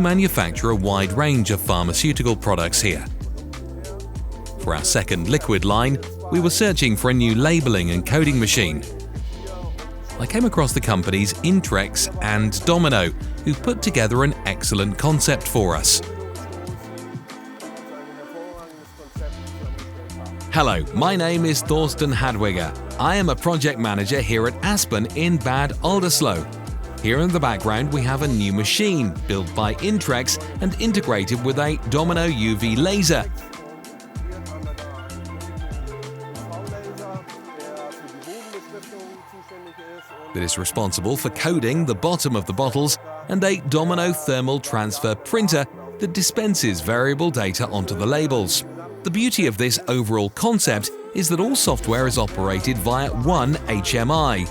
manufacture a wide range of pharmaceutical products here. For our second liquid line, we were searching for a new labeling and coding machine. I came across the companies Intrex and Domino, who put together an excellent concept for us. Hello, my name is Thorsten Hadwiger. I am a project manager here at Aspen in Bad Oldesloe. Here in the background we have a new machine built by Intrex and integrated with a Domino UV laser. That is responsible for coding the bottom of the bottles, and a Domino thermal transfer printer that dispenses variable data onto the labels. The beauty of this overall concept is that all software is operated via one HMI.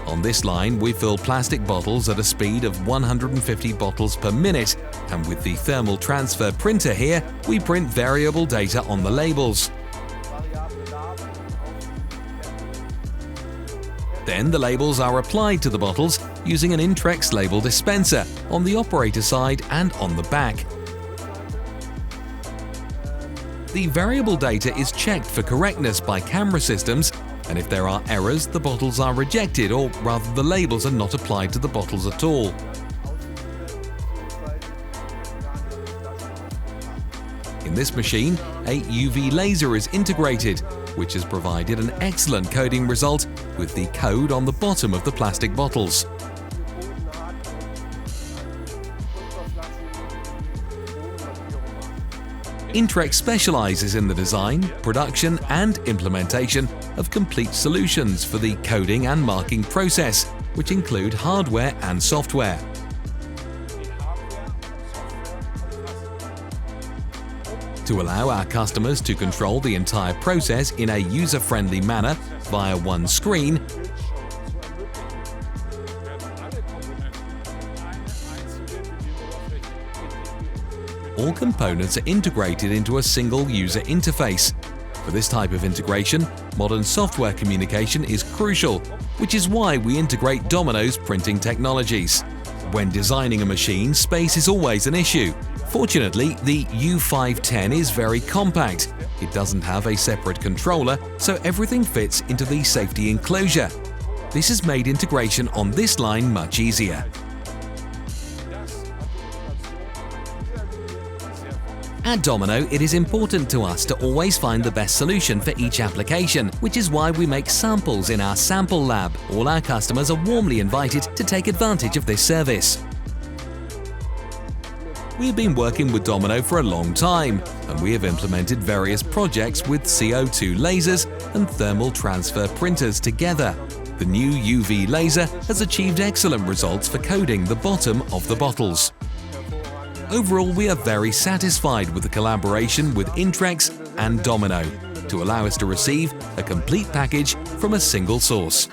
On this line, we fill plastic bottles at a speed of 150 bottles per minute, and with the thermal transfer printer here, we print variable data on the labels. Then the labels are applied to the bottles using an Intrex label dispenser on the operator side and on the back. The variable data is checked for correctness by camera systems, and if there are errors, the bottles are rejected, or rather the labels are not applied to the bottles at all. In this machine, a UV laser is integrated, which has provided an excellent coding result with the code on the bottom of the plastic bottles. Intrex specializes in the design, production and implementation of complete solutions for the coding and marking process, which include hardware and software. To allow our customers to control the entire process in a user-friendly manner via one screen, all components are integrated into a single user interface. For this type of integration, modern software communication is crucial, which is why we integrate Domino's printing technologies. When designing a machine, space is always an issue. Fortunately, the U510 is very compact. It doesn't have a separate controller, so everything fits into the safety enclosure. This has made integration on this line much easier. At Domino, it is important to us to always find the best solution for each application, which is why we make samples in our sample lab. All our customers are warmly invited to take advantage of this service. We have been working with Domino for a long time, and we have implemented various projects with CO2 lasers and thermal transfer printers together. The new UV laser has achieved excellent results for coding the bottom of the bottles. Overall, we are very satisfied with the collaboration with Intrex and Domino to allow us to receive a complete package from a single source.